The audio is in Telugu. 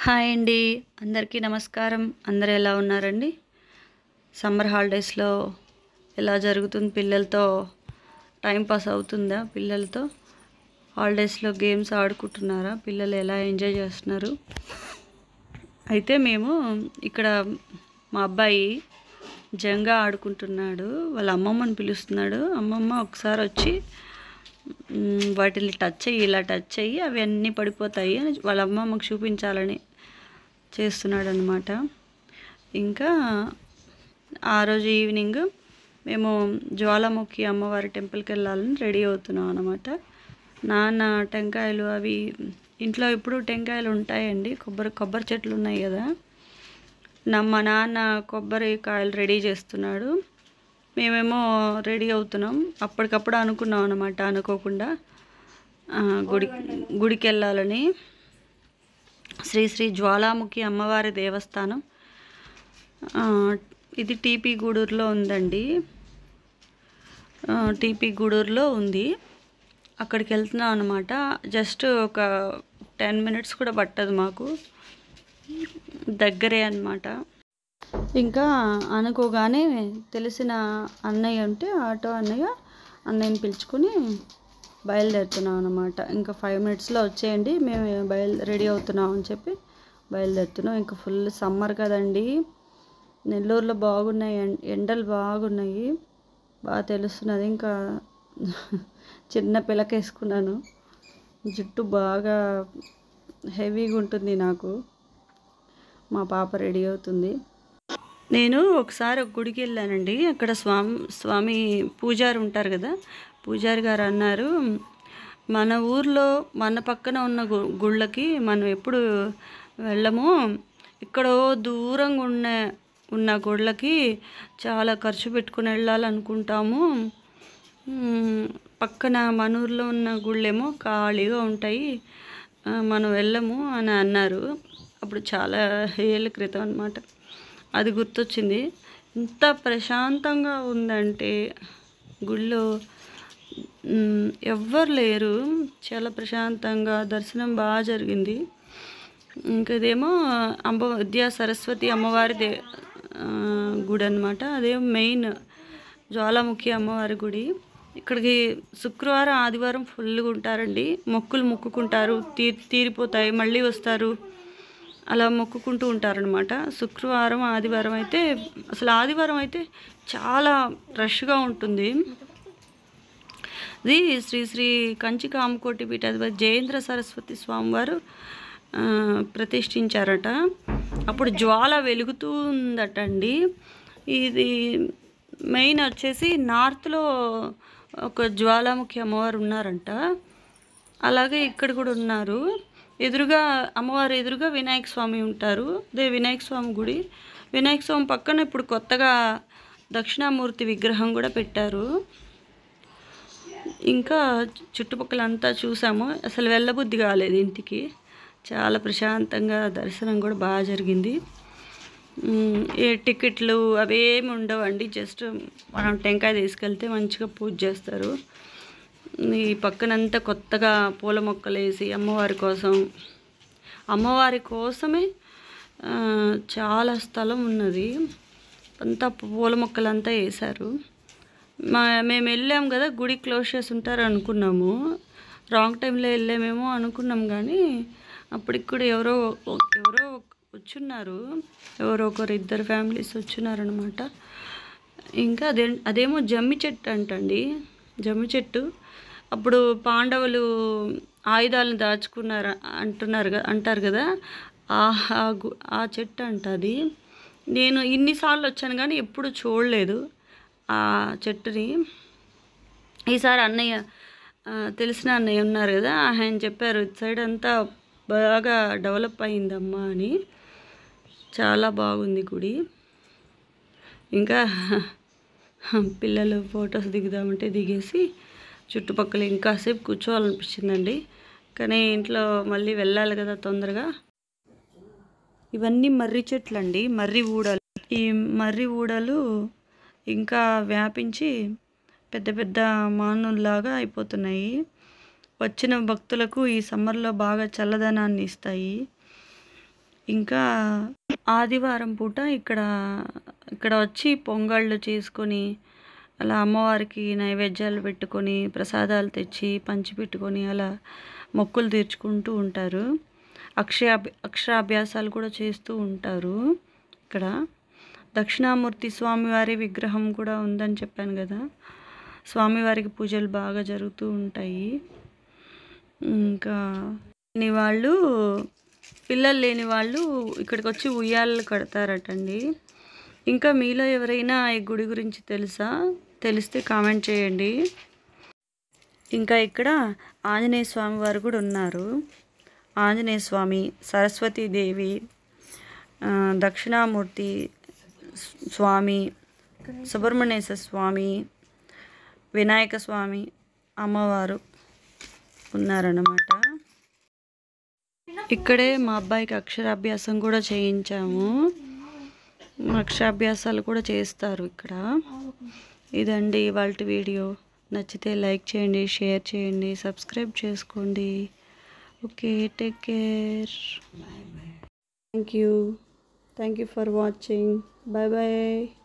హాయ్ అండి. అందరికీ నమస్కారం. అందరూ ఎలా ఉన్నారండి? సమ్మర్ హాలిడేస్‌లో ఎలా జరుగుతుంది? పిల్లలతో టైం పాస్ అవుతుందా పిల్లలతో? హాలిడేస్‌లో గేమ్స్ ఆడుకుంటున్నారా? పిల్లలు ఎలా ఎంజాయ్ చేస్తున్నారు? అయితే మేము ఇక్కడ మా అబ్బాయి జంగా ఆడుకుంటున్నాడు. వాళ్ళ అమ్మమ్మని పిలుస్తున్నాడు. అమ్మమ్మ ఒకసారి వచ్చి వాటిని టచ్ చెయ్యి, ఇలా టచ్ చెయ్యి, అవన్నీ పడిపోతాయి అని వాళ్ళ అమ్మమ్మకు చూపించాలని చేస్తున్నాడనమాట. ఇంకా ఆ రోజు ఈవినింగ్ మేము జ్వాలాముఖి అమ్మవారి టెంపుల్కి వెళ్ళాలని రెడీ అవుతున్నాం అనమాట. నాన్న టెంకాయలు అవి ఇంట్లో ఎప్పుడు టెంకాయలు ఉంటాయండి, కొబ్బరి చెట్లు ఉన్నాయి కదా. మా నాన్న కొబ్బరికాయలు రెడీ చేస్తున్నాడు. మేమేమో రెడీ అవుతున్నాం. అప్పటికప్పుడు అనుకున్నాం అనమాట, అనుకోకుండా గుడికి వెళ్ళాలని. శ్రీ శ్రీ జ్వాలాముఖి అమ్మవారి దేవస్థానం ఇది టీపీ గూడూరులో ఉందండి. టీపీ గూడూరులో ఉంది. అక్కడికి వెళ్తున్నాం అనమాట. జస్ట్ ఒక 10 మినిట్స్ కూడా పట్టదు మాకు, దగ్గరే అనమాట. ఇంకా అనుకోగానే తెలిసిన అన్నయ్య ఉంటే ఆటో అన్నయ్యని పిలుచుకొని బయలుదేరుతున్నాం అనమాట. ఇంకా 5 మినిట్స్లో వచ్చేయండి, మేము రెడీ అవుతున్నాం అని చెప్పి బయలుదేరుతున్నాం. ఇంకా ఫుల్ సమ్మర్ కదండి, నెల్లూరులో బాగున్నాయి, ఎండలు బాగున్నాయి, బాగా తెలుస్తున్నది. ఇంకా చిన్న పిలకేసుకున్నాను, జుట్టు బాగా హెవీగా ఉంటుంది నాకు. మా పాప రెడీ అవుతుంది. నేను ఒకసారి ఒక గుడికి వెళ్ళానండి. అక్కడ స్వామి పూజారి ఉంటారు కదా, పూజారి గారు అన్నారు, మన ఊర్లో మన పక్కన ఉన్న గుళ్ళకి మనం ఎప్పుడు వెళ్ళము, ఇక్కడో దూరంగా ఉన్న గుళ్ళకి చాలా ఖర్చు పెట్టుకుని వెళ్ళాలనుకుంటాము, పక్కన మన ఊర్లో ఉన్న గుళ్ళేమో ఖాళీగా ఉంటాయి, మనం వెళ్ళము అని అన్నారు. అప్పుడు చాలా ఏళ్ళ క్రితం అనమాట. అది గుర్తొచ్చింది. ఎంత ప్రశాంతంగా ఉందంటే గుళ్ళో ఎవ్వరు లేరు, చాలా ప్రశాంతంగా దర్శనం బాగా జరిగింది. ఇంకా ఇదేమో విద్యా సరస్వతి అమ్మవారి గుడి అనమాట. అదేమో మెయిన్ జ్వాలాముఖి అమ్మవారి గుడి. ఇక్కడికి శుక్రవారం ఆదివారం ఫుల్గా ఉంటారండి. మొక్కులు మొక్కుకుంటారు, తీరిపోతాయి, మళ్ళీ వస్తారు, అలా మొక్కుకుంటూ ఉంటారనమాట. శుక్రవారం ఆదివారం అయితే, అసలు ఆదివారం అయితే చాలా రష్గా ఉంటుంది. ఇది శ్రీ శ్రీ కంచి కామకోటి పీఠాధిపతి జయేంద్ర సరస్వతి స్వామివారు ప్రతిష్ఠించారట. అప్పుడు జ్వాల వెలుగుతూ ఉందట అండి. ఇది మెయిన్ వచ్చేసి నార్త్లో ఒక జ్వాలాముఖి అమ్మవారు ఉన్నారంట, అలాగే ఇక్కడ కూడా ఉన్నారు. ఎదురుగా అమ్మవారు ఎదురుగా వినాయక స్వామి ఉంటారు. అదే వినాయక స్వామి గుడి. వినాయక స్వామి పక్కన ఇప్పుడు కొత్తగా దక్షిణామూర్తి విగ్రహం కూడా పెట్టారు. ఇంకా చుట్టుపక్కల అంతా చూసాము. అసలు వెళ్ళబుద్ధి కాలేదు ఇంటికి. చాలా ప్రశాంతంగా దర్శనం కూడా బాగా జరిగింది. ఏ టికెట్లు అవేమి ఉండవండి, జస్ట్ మనం టెంకాయ తీసుకెళ్తే మంచిగా పూజ చేస్తారు. ఈ పక్కనంతా కొత్తగా పూల మొక్కలు వేసి అమ్మవారి కోసమే చాలా స్థలం ఉన్నది, అంతా పూల మొక్కలంతా వేశారు. మేము వెళ్ళాము కదా, గుడి క్లోజ్ చేసి ఉంటారు అనుకున్నాము, రాంగ్ టైంలో వెళ్ళామేమో అనుకున్నాం. కానీ అప్పటికి కూడా ఎవరో వచ్చున్నారు, ఎవరో ఒకరు 2 ఫ్యామిలీస్ వచ్చున్నారనమాట. ఇంకా అదేమో జమ్మి చెట్టు అంటండి, జమ్మి చెట్టు. అప్పుడు పాండవులు ఆయుధాలను దాచుకున్నారు అంటారు కదా, ఆ చెట్టు అంట అది. నేను ఇన్నిసార్లు వచ్చాను కానీ ఎప్పుడు చూడలేదు ఆ చెట్టుని. ఈసారి అన్నయ్య, తెలిసిన అన్నయ్య ఉన్నారు కదా, ఆయన చెప్పారు ఇటు సైడ్ అంతా బాగా డెవలప్ అయిందమ్మా అని. చాలా బాగుంది గుడి. ఇంకా పిల్లలు ఫొటోస్ దిగుదామంటే దిగేసి చుట్టుపక్కల ఇంకాసేపు కూర్చోవాలనిపించిందండి, కానీ ఇంట్లో మళ్ళీ వెళ్ళాలి కదా తొందరగా. ఇవన్నీ మర్రి చెట్లు అండి, మర్రి ఊడలు. ఈ మర్రి ఊడలు ఇంకా వ్యాపించి పెద్ద పెద్ద మానుల్లాగా అయిపోతున్నాయి. వచ్చిన భక్తులకు ఈ సమ్మర్లో బాగా చల్లదనాన్ని ఇస్తాయి. ఇంకా ఆదివారం పూట ఇక్కడ వచ్చి పొంగళ్ళు చేసుకొని అలా అమ్మవారికి నైవేద్యాలు పెట్టుకొని ప్రసాదాలు తెచ్చి పంచిపెట్టుకొని అలా మొక్కులు తీర్చుకుంటూ ఉంటారు. అక్షరాభ్యాసాలు కూడా చేస్తూ ఉంటారు. ఇక్కడ దక్షిణామూర్తి స్వామివారి విగ్రహం కూడా ఉందని చెప్పాను కదా. స్వామివారికి పూజలు బాగా జరుగుతూ ఉంటాయి. ఇంకా పిల్లలు లేని వాళ్ళు ఇక్కడికి వచ్చి ఉయ్యాలలు కడతారటండి. ఇంకా మీలో ఎవరైనా ఈ గుడి గురించి తెలిస్తే కామెంట్ చేయండి. ఇంకా ఇక్కడ ఆంజనేయ స్వామి వారు కూడా ఉన్నారు. ఆంజనేయ స్వామి, సరస్వతీదేవి, దక్షిణామూర్తి స్వామి, సుబ్రహ్మణ్యేశ్వర స్వామి, వినాయక స్వామి, అమ్మవారు ఉన్నారన్నమాట. ఇక్కడే మా అబ్బాయికి అక్షరాభ్యాసం కూడా చేయించాము. అక్షరాభ్యాసాలు కూడా చేస్తారు ఇక్కడ. ఇదండి ఇవాళ వీడియో. నచ్చితే లైక్ చేయండి, షేర్ చేయండి, సబ్స్క్రైబ్ చేసుకోండి. Okay, take care. Thank you for watching. Bye bye.